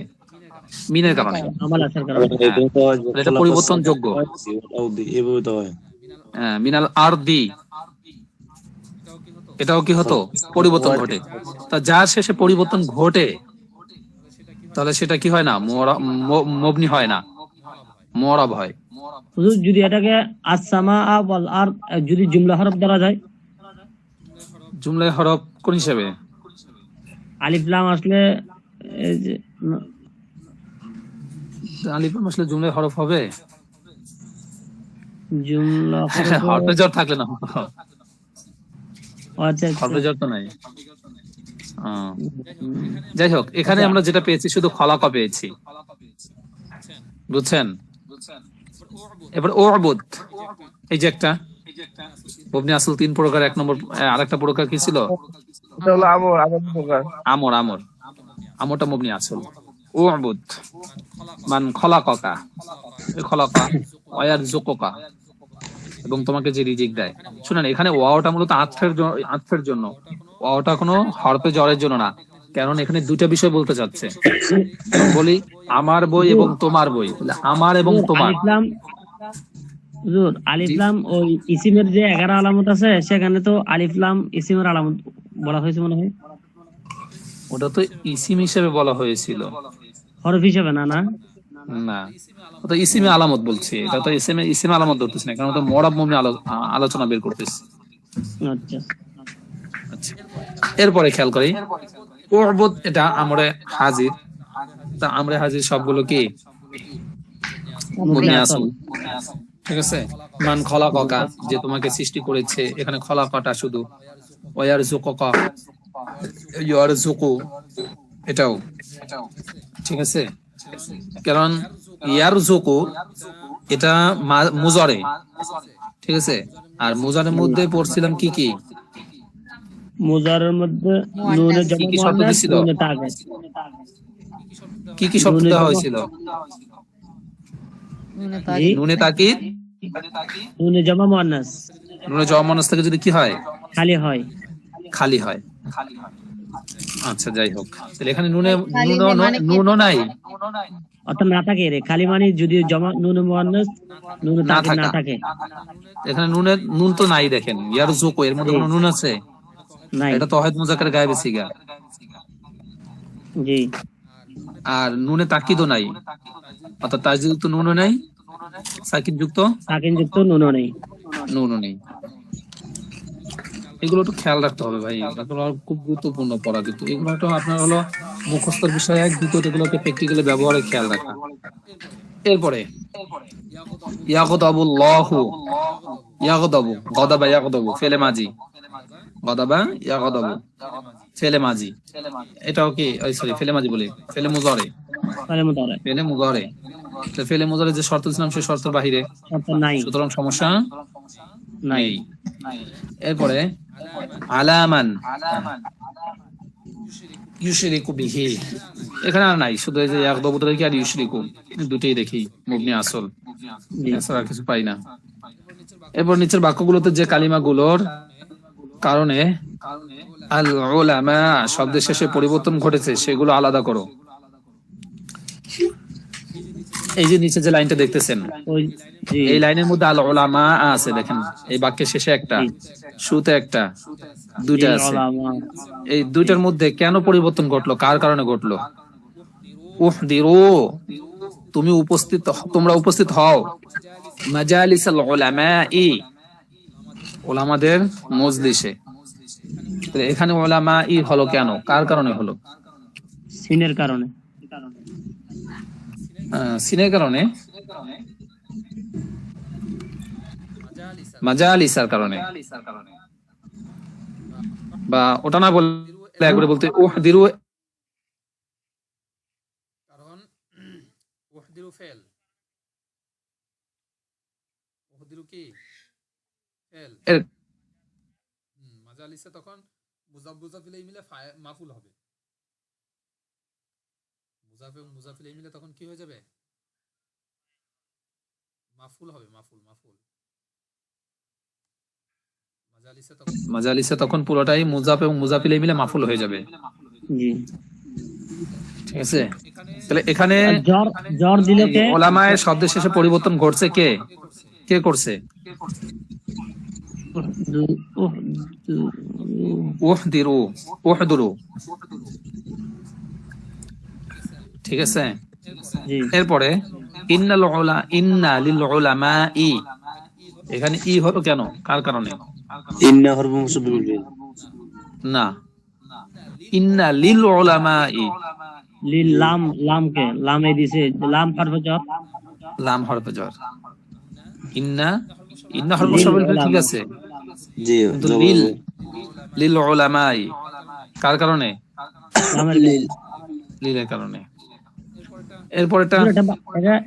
মিনের কারণে। আমাল আসার কারণে। এটা পরিবর্তন যোগ্য। হ্যাঁ, মিনাল আরদি, এটাও কি হতো? পরিবর্তন ঘটে। তা যার শেষে পরিবর্তন ঘটে, তাহলে সেটা কি হয় না? মবনি হয় না, মুরাব হয়। হুজুর, যদি এটাকে আস-সামা ওয়াল আরদ যদি জুমলা হরফ ধরা যায়, জুমলায় হরফ কোন হিসেবে? আলিফ লাম আসলে এই যে আলিফ লাম আসলে জুমলায় হরফ হবে? জুমলা হরফে জ্বর থাকলে না, আচ্ছা হরফে জ্বর তো নাই। যাই হোক, এখানে আমরা যেটা পেয়েছি শুধু খলাকা পেয়েছি, বুঝছেন? এবার উবুদ, এই যে একটা মবনি আসল 3 প্রকার। 1 নম্বর, আরেকটা প্রকার কি ছিল? এটা হলো আমর, আমর প্রকার। আমর, আমর, আমরটা মবনি আসল। উবুদ মান খলাকাকা, এই খলাকা ওয়ারযুকুকা, এবং তোমাকে যে রিজিক দেয়। শুনেন, এখানে ওয়াওটা মূলত আতফের জন্য, ওয়াওটা কোনো হরফে জ্বরের জন্য না, কারণ এখানে দুইটা বিষয় বলতে চাচ্ছে। বলি আমার বই এবং তোমার বই, তাহলে আমার এবং তোমার। আলিফলাম হুজুর, আলিফলাম ওই ইসিমের যে 11 আলামত আছে সেখানে তো আলিফলাম ইসিমের আলামত বলা হয়েছে মনে হয়, ওটা তো ইসিম হিসেবে বলা হয়েছিল। হরফ হিসেবে না? না, না, ওটা ইসিমে আলামত বলছি, এটা তো ইসিমে আলামত ধরতেছি না, কারণ ওটা মরাব মুবনি আলোচনা বের করতেছি। আচ্ছা। আচ্ছা, এরপরে খেয়াল করি উ'বুদ, এটা আমরে হাজির। তা আমরে হাজির সবগুলো কি মুবনি আসল, ঠিক আছে। মান খলাকাকা, যে তোমাকে সৃষ্টি করেছে, এখানে খলাকাটা শুধু। ওয়ারযুকুকা, ইয়ারযুকু, এটাও ঠিক আছে। কারণ ইয়ারযুকু এটা মুজারে, ঠিক আছে। আর মুজারের মধ্যে পড়ছিলাম কি কি মুজারের মধ্যে নুনে কি কি জমা শর্ত মুয়ান্নাস, দিছিল, নুনে তাকিদ, কি কি শর্ত নুনে দেওয়া জমা, হয়েছিল? জি, নুনে তাকিদ, নুনে জমা মুয়ান্নাস নুনে জমা মুয়ান্নাস থেকে যদি কি হয়, খালি হয়। খালি হয়। আচ্ছা, যাই হোক, তাহলে এখানে নুনও নাই, অর্থাৎ না থাকে রে, খালি মানে যদি জমা নুনে মুয়ান্নাস নুনে না তাকিদ না থাকা। থাকে, এখানে নুন তো নাই, দেখেন ইয়ারযুকু এর মধ্যে কোনো নুন আছে? নাই। এটা তো ওয়াহিদ মুযাক্কার গায়েবে সিগা। জি, আর নুনে তাকিদও নাই, অর্থাৎ তাজদীদ তো নুনও নাই, সাকিন যুক্ত সাকিন যুক্ত নুনও নেই। নুনও নেই। এগুলো একটু খেয়াল রাখতে হবে ভাই, এগুলো খুব গুরুত্বপূর্ণ পড়া, কিন্তু এগুলো তো আপনার হলো মুখস্থের বিষয় এক, দ্বিতীয়ত এগুলোকে প্র্যাকটিক্যালি ব্যবহারে খেয়াল রাখা। এরপরে ইয়াগদাবুল্লাহু, ইয়াগদাবু, গদাবা ইয়াগদাবু ফেলে মাজি, গদাবা ইয়াগদাবু ফেলে মাজি, এটাও কি সরি ফেলে মাজি বলি, ফেলে মুজারে, তাহলে মুতারে ফেলে মুজারে। তো ফেলে মুজারে যে শর্ত ছিলাম সেই শর্তের বাহিরে, শর্ত নাই, সুতরাং সমস্যা নাই। নেই। এরপরে আলামান ইউশরিকু বিহি, এখানে আর নাই, শুধু এই যে ইয়াগদাবুটা দেখি আর ইউশরিকু, দুটেই দেখি মুবনি আসল, জি, এছাড়া আর কিছু পাই না। এরপর নিচের বাক্যগুলোতে যে কালিমাগুলোর কারণে আল উলামা শব্দের শেষে পরিবর্তন ঘটেছে সেগুলো আলাদা করো। এই যে নিচে যে লাইনটা দেখতেছেন, ওই জি, এই লাইনের মধ্যে আল উলামা আছে, দেখেন এই বাক্যের শেষে একটা, শুরুতে একটা, দুইটা এই আছে। উলামা, এই দুইটার মধ্যে কেন পরিবর্তন ঘটলো, কার কারণে ঘটলো? উহদিরু, তোমরা উপস্থিত হও, মাজালিসাল উলামাই, উলামাদের মজলিসে। তাহলে এখানে উলামাই হলো কেন, কার কারণে হলো? সিনের কারণে, সিনের কারণে, মাজালিসার কারণে, বা ওটা না বলে একবারে বলতে উহদিরু, কারণ ওয়াহদিরু ফেল, ওয়াহদিরু কি ফেল, এর- মাজালিসে তখন মুজাফ ইলাইহি মিলে মাফুল হবে, মুজাফ ইলাইহি মিলে তখন কি হয়ে যাবে, মাফুল হবে, মাফুল মাজালিসে তখন পুরোটাই মুজাফ এবং মুজাফ ইলাইহি মিলে মাফুল হয়ে যাবে, জি। ঠিক আছে। তাহলে এখানে আর জ্বর, জ্বর দিল কে? উলামায়ে শব্দের শেষে পরিবর্তন ঘটছে কে, কে করছে? উহদিরু, উহদুরু, ঠিক আছে। জি, এরপরে ইন্না লিল উলামাই, এখানে ই হলো কেন, কার কারণে? ইন্না হরফ মুসাব্বিহুল ফিল। না, ইন্না লিল উলামাই, লিল লাম, লাম কে লামে দিছে, লাম হরফ জ্বর, লাম হরফে জ্বর। ইন্না হরফ মুসাব্বিহুল ফিল, ঠিক আছে, জি, কিন্তু লিল উলামাই কার কারণে? লামের লিল। লিলের কারণে। এরপর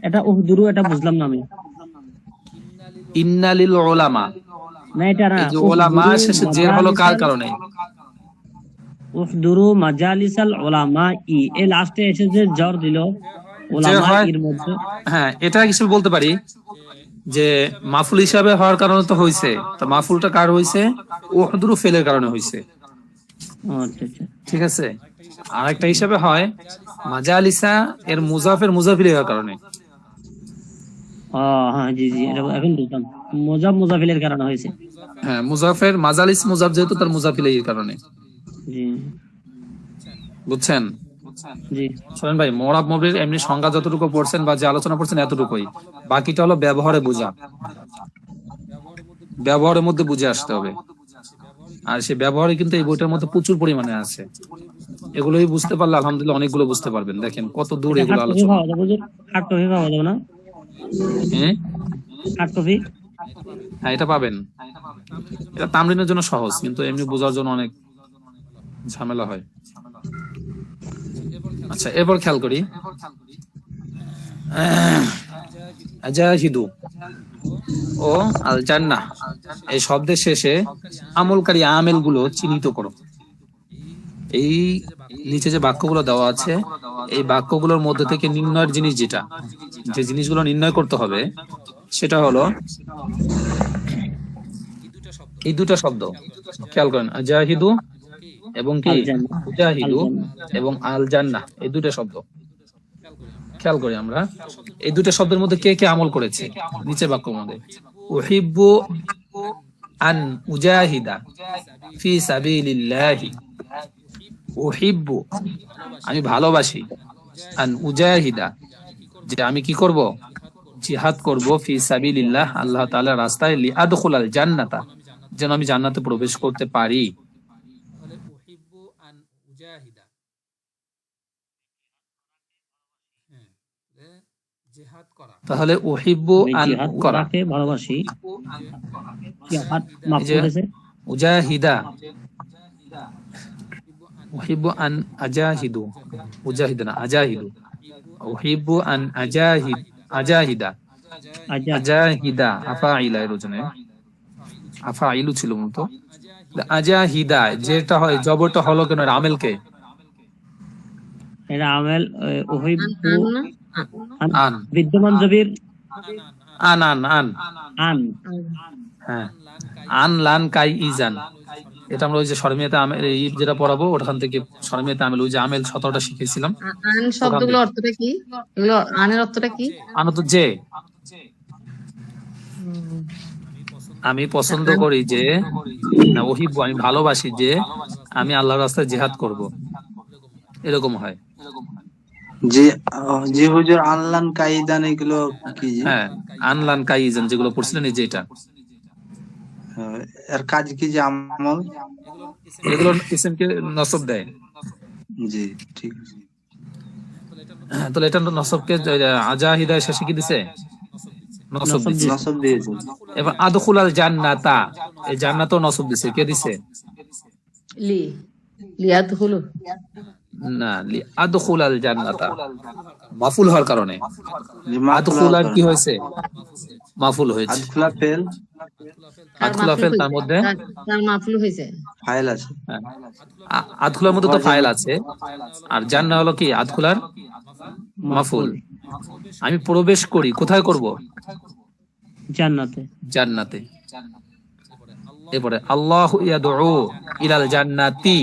এটা উহদুরু, এটা বুঝলাম না আমি। ইন্না লিল উলামা, না এটা না, এই যে উলামা শেষে জের হলো কার কারণে? উহদুরু মাজালিসাল উলামা, এই লাস্টে এসে যে জ্বর দিল উলামা এর মধ্যে, হ্যাঁ, এটা হিসেবে বলতে পারি যে মাফুল হিসাবে হওয়ার কারণে তো হয়েছে, তো মাফুলটা কার হয়েছে? উহদুরু ফেলের কারণে হয়েছে। ও আচ্ছা আচ্ছা। ঠিক আছে। আর একটা হিসাবে হয় মাজালিসা এর মুজাফের মুজাফিল হওয়ার কারণে। ও হ্যাঁ জি জি, এটা এখন বুঝলাম, মুজাফ মুজাফিলের কারণে হয়েছে। হ্যাঁ, মুজাফের মাজালিস মুজাফ যেহেতু তার মুজাফিল এর কারণে। জি বুঝছেন? জি শোনেন ভাই, মোরাব মুবির এমনি সংজ্ঞা যতটুকু পড়ছেন বা যে আলোচনা করছেন এতটুকুই, বাকিটা হলো ব্যবহারে বোঝা, ব্যবহারের মধ্যে বুঝে আসতে হবে। আর সে ব্যবহারে কিন্তু এই বইটার মধ্যে প্রচুর পরিমাণে আছে। এগুলোই বুঝতে পারলে আলহামদুলিল্লাহ অনেকগুলো বুঝতে পারবেন। দেখেন কত দূর এগুলো হার্ড কপি আলোচনা। পাওয়া যাবে হুজুর? হার্ড কপি পাওয়া যাবে না? হ্যাঁ হার্ড কপি? হ্যাঁ, এটা পাবেন। এটা তামরিনের জন্য সহজ, কিন্তু এমনি বোঝার জন্য অনেক ঝামেলা হয়। আচ্ছা, এরপর খেয়াল করি আজাহিদু ও আল জান্নাহ এই শব্দের শেষে আমলকারী আমেল গুলো চিহ্নিত করো। এই নিচে যে বাক্যগুলো দেওয়া আছে, এই বাক্যগুলোর মধ্যে থেকে নির্ণয়ের জিনিস যেটা, যে জিনিসগুলো নির্ণয় করতে হবে সেটা হলো এই দুটা শব্দ। খেয়াল করেন, আজাহিদু এবং কি আল জান্নাহ। মুজাহিদু এবং আল জান্নাহ, এই দুটো শব্দ। খেয়াল করি আমরা এই দুটো শব্দের মধ্যে কে কে আমল করেছে। নিচে বাক্যের মধ্যে উহিব্বু আন উজাহিদা ফি সাবিলিল্লাহি, উহিব্বু আমি ভালোবাসি, আন উজাহিদা যে আমি কি করব, জিহাদ করব, ফি সাবিলিল্লাহ আল্লাহ তাআলার রাস্তায়, লিআদখুলাল জান্নাতা যেন আমি জান্নাতে প্রবেশ করতে পারি। তাহলে উহিব্বু আন উজাহিদা, হ্যাঁ, জিহাদ করা। তাহলে উহিব্বু আমি আন জিহাদ করা, করাকে ভালোবাসি। জিহাদ এই মাফ যে করেছে উজাহিদা, উহিব্বু আন আজাহিদু, উজাহিদা না আজাহিদু, উহিব্বু আন আজাহিদ, আজাহিদা, আচ্ছা আজাহিদা আফাইলা এর ওজনে আফাইলু ছিল মূলত। আজাহিদা যেটা হয় জবরটা হলো কেন, এর আমেলকে এটা আমেল উহিব্বু আন, বিদ্যমান জবির আন আন আন, আন। হ্যাঁ, আন লান কাই ইজান, এটা আমরা ওই যে শরমিয়াতে আমেল যেটা পড়াবো ওখান থেকে শরমিয়াতে আমেল, ওই যে আমেল 17টা শিখেছিলাম। আন শব্দগুলোর অর্থটা কি? এগুলো আনের অর্থটা কি? আন তো যে আমি পছন্দ করি, যে না ওহিব্বু আমি ভালোবাসি, যে আমি আল্লাহর রাস্তায় জিহাদ করব, এরকম হয়। জি জি হুজুর, আনলান কাইদান এগুলো কি জি? হ্যাঁ, আনলান কাইজান যেগুলো পড়ছিলেন এই যে এটা, এর কাজ কি যে আমল? এগুলো ইসিমকে নসব দেয়। জি ঠিক আছে। তাহলে এটা নসবকে আজাহিদা শেষে কি দিছে, নসব দিছে। নসব দিয়েছে। এবার আদখুলাল জান্নাতা, এই জান্নাতও নসব দিছে, কে দিছে? লি লিয়াদখুলু, না, লি আদখুলাল জান্নাতা মাফুল হওয়ার কারণে। জি, মাফুল আদখুলার হওয়ার কি কারণে। হয়েছে, মাফুল হয়েছে। আদখুলা ফেল আদখুলা ফেল, তার মধ্যে তার মাফলু হয়েছে। ফাইল আছে। হ্যাঁ, আদখুলার মধ্যে তো ফাইল আছে, আর জান্নাহ হলো কি আদখুলার মাফুল। আমি প্রবেশ করি, কোথায় করব? জান্নাতে। জান্নাতে। এরপরে আল্লাহু ইয়াদউ ইলাল জান্নাতি,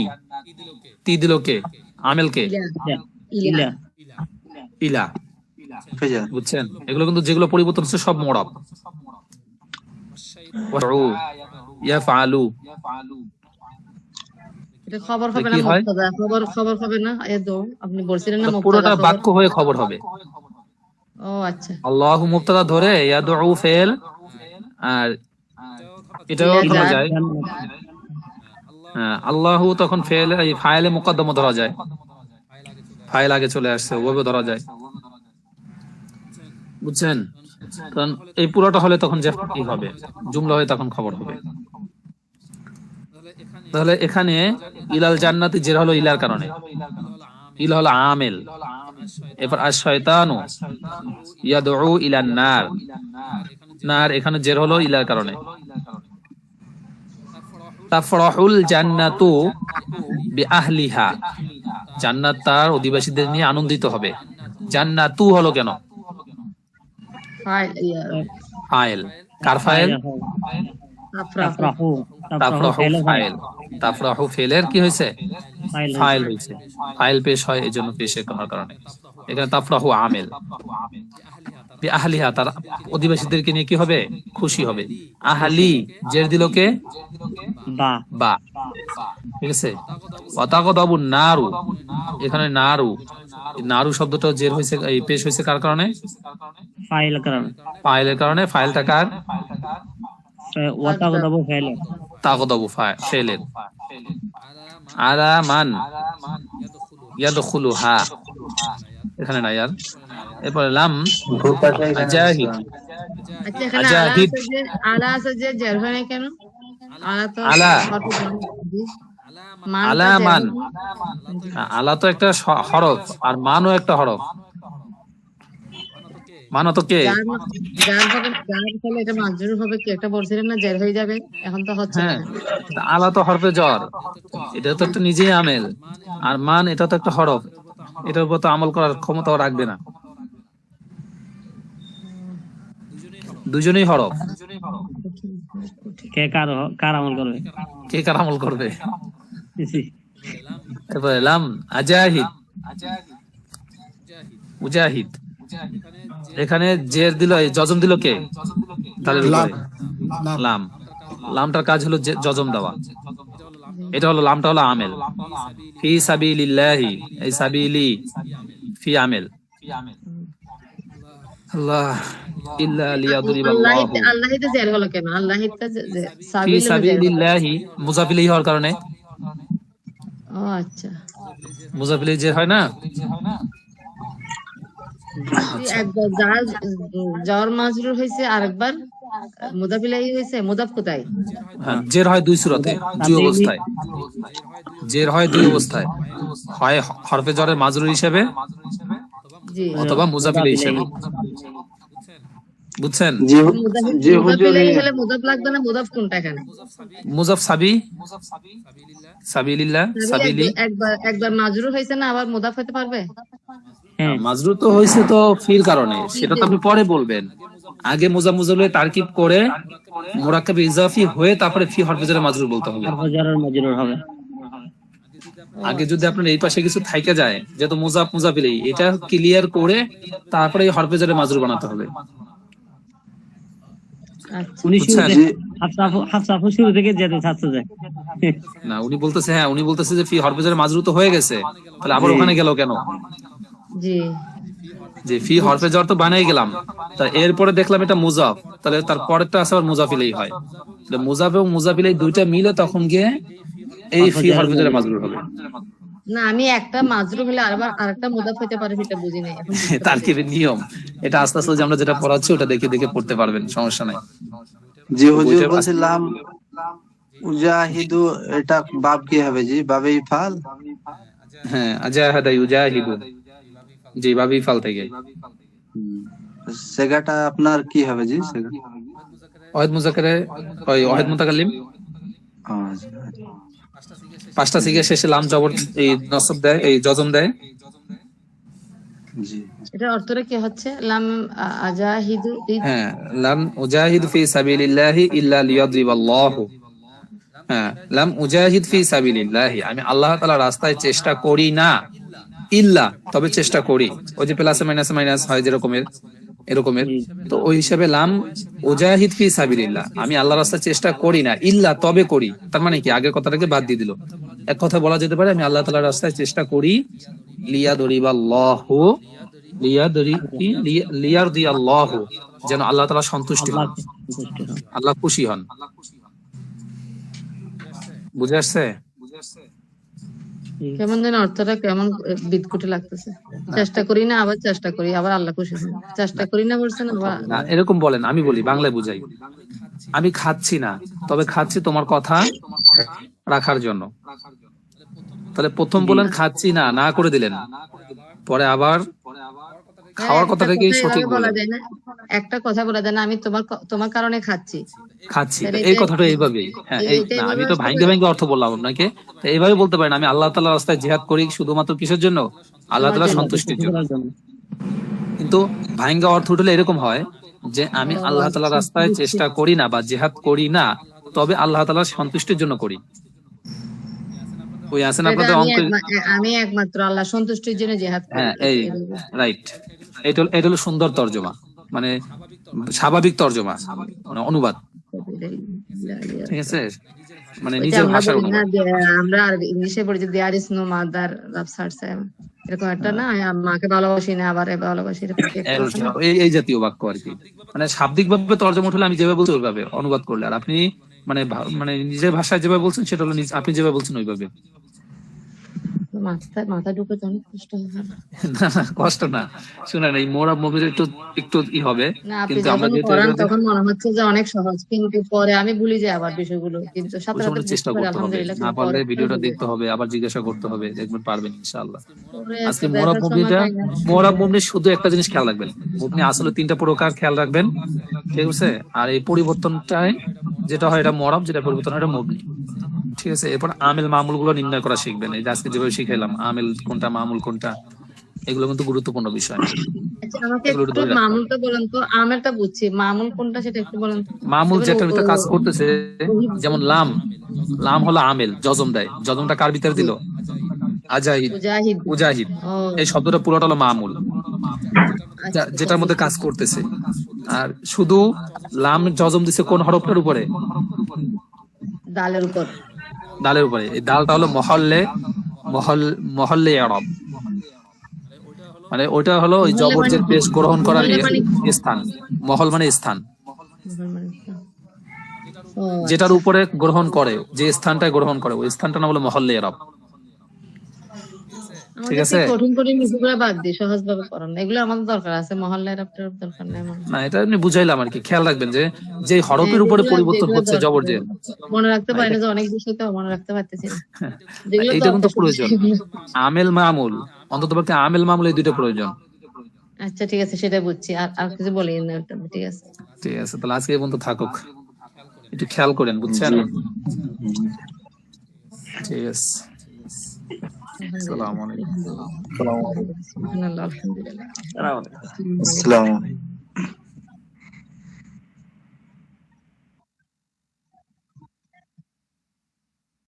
তি দিল কে, আমেলকে ইলা ইলা। ফেজার বুঝছেন? এগুলো কিন্তু যেগুলো পরিবর্তন হচ্ছে সব মোড়াব। ওয়াদউ ইয়াফআলু, এটা খবর হবে না কি হয়? মুবতাদা? খবর হবে না? আপনি বলছিলেন না মুবতাদা পুরোটা খবর? বাক্য হয়ে খবর হবে। ও আচ্ছা, আল্লাহু মুবতাদা ধরে ইয়াদউ ফেল, আর এটাও ধরা যায়। হ্যাঁ, আল্লাহু তখন ফেল, এই ফাইলে মুকদ্দম ধরা যায়, ফাইল আগে চলে আসছে, ওভাবে ধরা যায়। বুঝছেন? কারণ এই পুরোটা হলে তখন যে কি হবে, জুমলা হয়ে তখন খবর হবে। তাহলে এখানে ইলাল জান্নাতি জের হলো ইলার কারণে, ইলা হলো আমেল। এরপর আশ শয়তানু ইয়াদউ ইলান নার, নার এখানে জের হলো ইলার কারণে। তাফরাহুল জান্নাতু বিআহলিহা, জান্নাত তার অধিবাসীদের নিয়ে আনন্দিত হবে। জান্নাতু হলো কেন? ফাইল ফাইল, কার ফাইল? তাফরাহু তাফরাহু ফাইল ফাইল, তাফরাহু ফেলের কি হয়েছে? ফাইল ফাইল হয়েছে, ফাইল পেশ হয় এই জন্য পেশ হওয়ার কারণে। এখানে তাফরাহু আমেল, আহলিহা তার অধিবাসীদেরকে নিয়ে কি হবে? খুশি হবে। আহলি জের দিল কে? বা বা, ঠিক আছে। ওয়াতাগদাবু নারু, এখানে নারু, নারু শব্দটা জের হয়েছে, এই পেশ হয়েছে কার কারণে? ফাইল কারণ ফাইলের কারণে। ফাইলটা কার? ওয়াতাগদাবু ফাইল তাগদাবু ফেলের। আলা মান ইয়াদখুলুহা, এখানে না ইয়ার। এরপরে লাম আজাহিদ, আচ্ছা এখানে আজাহিদ। আলা আছে যে জের হয় না কেন? আলা তো আলা, মান আলা মান, আলা তো একটা হরফ, আর মানও একটা হরফ। মানো তো কে? যার হবে, যার ফলে এটা মাজরুর হবে কি একটা বলছিলেন না, জের হয়ে যাবে, এখন তো হচ্ছে না। হ্যাঁ, আলা তো হরফে জ্বর, এটা তো একটা নিজেই আমেল। আর মান এটা তো একটা হরফ, এটার উপর তো আমল করার ক্ষমতাও রাখবে না। দুজনেই হরফ, কে কার আমল করবে? কে কার আমল করবে? এরপরে লাম আজাহিদ, মুজাহিদ, এখানে জের দিল, জজম দিল কে? তালের উপরে লাম। লামটার কাজ হলো জজম দেওয়া, এটা হলো লামটা হলো আমেল। ফি সাবিলিল্লাহি, এই সাবিলি ফি আমেল। আল্লাহ ইল্লা লিয়াদরিবাল্লাহু, আল্লাহিতে জের হলো কেন? আল্লাহিতে ফি সাবিল জের হলো। সাবিলিল্লাহি মুযাফ ইলাইহি হওয়ার কারণে। ও আচ্ছা, মুযাফ ইলাইহি জের হয় না? একবার যার জ্বর মাজরুর হয়েছে, আরেকবার মুদাফ ইলাইহি হয়েছে। মুদাফ কোথায়? হ্যাঁ, জের হয় দুই সূরাতে, দুই অবস্থায়। জের হয় দুই অবস্থায়, হয় হরফে জরের মাজরুর হিসেবে জি, অথবা মুযাফ ইলাইহি হিসেবে। বুঝছেন? জি মুদাফ হুজুর, ইলাইহি হলে মুদাফ লাগবে না? মুদাফ কোনটা এখানে? মুযাফ সাবি, সাবিলিল্লাহ, সাবিলি। একবার মাজরুর হয়েছে না, আবার মুদাফ হতে পারবে? হ্যাঁ, মাজরুর তো হয়েছে তো ফির কারণে, সেটা তো আপনি পরে বলবেন। আগে মুযাফ মুযাফে তারকিব করে মুরাক্কাব ইজাফি হয়ে তারপরে ফি হরফে জের মাজরুর বলতে হবে। হাজারের মাজরুর হবে। আগে যদি আপনার এই পাশে কিছু থাইকে যায়, যেহেতু মুযাফ মুযাফ ইলাইহি, এটা ক্লিয়ার করে তারপরে এই হরফে জের মাজরুর বানাতে হবে। আচ্ছা, উনি বুঝছেন? হাফসাফু শুরু থেকে যেতে চাচ্ছে যায়। না, উনি বলতেছে, হ্যাঁ উনি বলতেছে যে ফি হরফে জের মাজরুর তো হয়ে গেছে, তাহলে আবার ওখানে গেল কেন? জি, যে ফি হরফে জর তো বানাই গেলাম, তা এরপরে দেখলাম এটা মুযাফ, তাহলে তার পরেরটা আছে আবার মুযাফ ইলাইহি হয়। তাহলে মুযাফ এবং মুযাফ ইলাইহি দুইটা মিলে তখন গিয়ে এই ফি হরফে জের মাজরুর হবে। না আমি একটা মাজরুর হলে আরেকটা মুদাফ হতে পারে, সেটা বুঝি নাই এখন। তারকিবের নিয়ম এটা, আস্তে আস্তে যে আমরা যেটা পড়াচ্ছি ওটা দেখে দেখে পড়তে পারবেন, সমস্যা নাই। জি হুজুর বলছিলাম উজাহিদু, এটা বাব কি হবে জি? বাবে ইফাল? হ্যাঁ, আজাহাদা ইউজাহিদু, জি বাবি ফাল থেকে। সেগাটা আপনার কি হবে জি? সেগা ওয়াহিদ মুযাক্কারে, ওই ওয়াহিদ মুতাকাল্লিম, পাঁচটা সিগা শেষে লাম জবর এই নসব দেয়, এই জজম দেয়। জি, এটার অর্থটা কি হচ্ছে? লাম আজাহিদু, হ্যাঁ, লাম উজাহিদ ফি সাবিলিল্লাহি ইল্লা লিয়াদরিবাল্লাহু। হ্যাঁ, লাম উজাহিদ ফি সাবিলিল্লাহি, আমি আল্লাহ তাআলার রাস্তায় চেষ্টা করি না, ইল্লা তবে চেষ্টা করি। ওই যে প্লাসে মাইনাসে মাইনাস হয় যেরকমের, এরকমের। তো ওই হিসাবে লাম উজাহিদ ফি সাবিলিল্লাহ, আমি আল্লাহর রাস্তায় চেষ্টা করি না, ইল্লা তবে করি। তার মানে কি? আগের কথাটাকে বাদ দিয়ে দিল। এক কথা বলা যেতে পারে, আমি আল্লাহ তাআলার রাস্তায় চেষ্টা করি লিয়াদরিবাল্লাহু, লিয়ারদিয়াল্লাহু, যেন আল্লাহ তাআলা সন্তুষ্ট হন, আল্লাহ খুশি হন। বুঝে আসছে? কেমন যেন অর্থটা কেমন বিদকুটে লাগতেছে। চেষ্টা করি না, আবার চেষ্টা করি, আবার আল্লাহ খুশি হন। চেষ্টা করি না বলছেন, আবার না, এরকম বলেন, আমি বলি বাংলায় বুঝাই। আমি খাচ্ছি না, তবে খাচ্ছি তোমার কথা রাখার জন্য। তাহলে প্রথম বলেন খাচ্ছি না, না করে দিলেন, পরে আবার খাওয়ার কথাটাকে সঠিক বলা বলেন। যায় না, একটা কথা বলা যায় না, আমি তোমার কারণে খাচ্ছি। খাচ্ছি, এই কথাটা এইভাবেই। হ্যাঁ, না, আমি তো ভাঙ্গে ভাঙ্গে অর্থ বললাম আপনাকে। তো এইভাবে বলতে পারেন, আমি আল্লাহ তাআলার রাস্তায় জিহাদ করি শুধুমাত্র কিসের জন্য? আল্লাহ তাআলার সন্তুষ্টির জন্য। কিন্তু ভাঙ্গা অর্থ উঠলে এরকম হয় যে আমি আল্লাহ তাআলার রাস্তায় চেষ্টা করি না বা জিহাদ করি না, তবে আল্লাহ তাআলার সন্তুষ্টির জন্য করি। ওই আছেন এটা আপনাদের আমি অঙ্ক, আমি একমাত্র আল্লাহ সন্তুষ্টির জন্য জিহাদ করি। হ্যাঁ এই রাইট, এটা হলো সুন্দর তর্জমা, মানে স্বাভাবিক তর্জমা, মানে অনুবাদ, ঠিক আছে, মানে ওইটা নিজের আমরা ভাষার বলি না অনুবাদ। যে আমরা আর ইংলিশে পড়ি যে দেয়ার ইজ নো মাদার লাভ সারসেম, এরকম একটা না, মাকে ভালোবাসি না আবার এ ভালোবাসি, এরকম কি একটা আছে না? এই জাতীয় বাক্য আর কি, মানে শাব্দিক ভাবে তর্জমা হলে আমি যেভাবে বলছি ওইভাবে অনুবাদ করলে, আর আপনি মানে মানে নিজের ভাষায় যেভাবে বলছেন সেটা হলো আপনি যেভাবে বলছেন ওইভাবে। মাথা ঢুকে তো অনেক কষ্ট হবে। না না, কষ্ট না, শুনেন এই মোরা মুভির একটু একটু হবে, না আপনি কিন্তু আমরা যখন যেহেতু করান তখন মনে হচ্ছে যে অনেক সহজ, কিন্তু পরে আমি ভুলে যাই আবার বিষয়গুলো, কিন্তু সাথে ওই সাথে সময় বুঝতে চেষ্টা পারি করতে হবে, আলহামদুলিল্লাহ, না কিন্তু পারলে পরে ভিডিওটা ভুলে দেখতে হবে, আবার জিজ্ঞাসা করতে হবে, দেখবেন পারবেন ইনশাআল্লাহ। পরে আজকে একটা মোরা দেখার মুভিটা, সময় পাই না। মোরা মুভি শুধু একটা জিনিস খেয়াল রাখবেন, মুভি আসলে 3টা প্রকার খেয়াল রাখবেন, ঠিক আছে, আর এই পরিবর্তনটায় যেটা হয় এটা মরব, যেটা পরিবর্তন হয় এটা মুভি, ঠিক আছে। এরপর আমেল মামুল গুলো নির্ণয় করা শিখবেন, এই যে আজকে যেভাবে শিখাইলাম আমেল কোনটা মামুল কোনটা, এগুলো কিন্তু গুরুত্বপূর্ণ বিষয়, আচ্ছা আমাকে এগুলো একটু একটু ধরে রাখতে হবে। মামুলটা বলেন তো, আমেরটা বুঝছি, মামুল কোনটা সেটা একটু বলেন তো। মামুল যেমন যেটার ভিতরে কাজ করতেছে, যেমন লাম, লাম হলো আমেল, জজম দেয়, জজমটা কার ভিতরে দিল, আজাহিদ, মুজাহিদ। মুজাহিদ, ও এই শব্দটা পুরোটা হলো মামুল, আচ্ছা, যেটার মধ্যে কাজ করতেছে। আর শুধু লাম জজম দিছে কোন হরফটার উপরে, দালের উপর। দালের উপরে, এই দালটা হলো মহল্লে, মহল্লে আরব, মানে ওইটা হলো ওই মহল্লে জবর যে মানে কি? পেশ গ্রহণ করার মহল্লে মানে কি? স্থান, মহল মানে স্থান, ও যেটার উপরে গ্রহণ করে, যে স্থানটায় গ্রহণ করে ওই স্থানটার নাম হলো মহল্লে আরব, ঠিক আমাদের আছে। কঠিন কঠিন বিষয়গুলো বাদ দিয়ে সহজ ভাবে পড়ান, এগুলো আমাদের দরকার আছে, মহল্লার আপনার দরকার নেই আমার। না এটা আপনি বুঝাইলাম আর কি, খেয়াল রাখবেন যে যে হরফের উপরে পরিবর্তন হচ্ছে জবর যে, মনে রাখতে পারি না, যে অনেক বিষয় তো মনে রাখতে পারতেছি না, যেগুলো এইটা কিন্তু দরকার প্রয়োজন, আমেল মামুল, অন্তত পক্ষে আমেল মামুল এই দুইটা প্রয়োজন। আচ্ছা ঠিক আছে, সেটা বুঝছি, আর কিছু বলি না, ঠিক আছে। ঠিক আছে, তাহলে আজকে এই পর্যন্ত থাকুক, একটু খেয়াল করেন, বুঝছেন, ঠিক আছে। আসসালামু আলাইকুম। আলহামদুলিল্লাহ। আসসালামু আলাইকুম। আসসালামু আলাইকুম।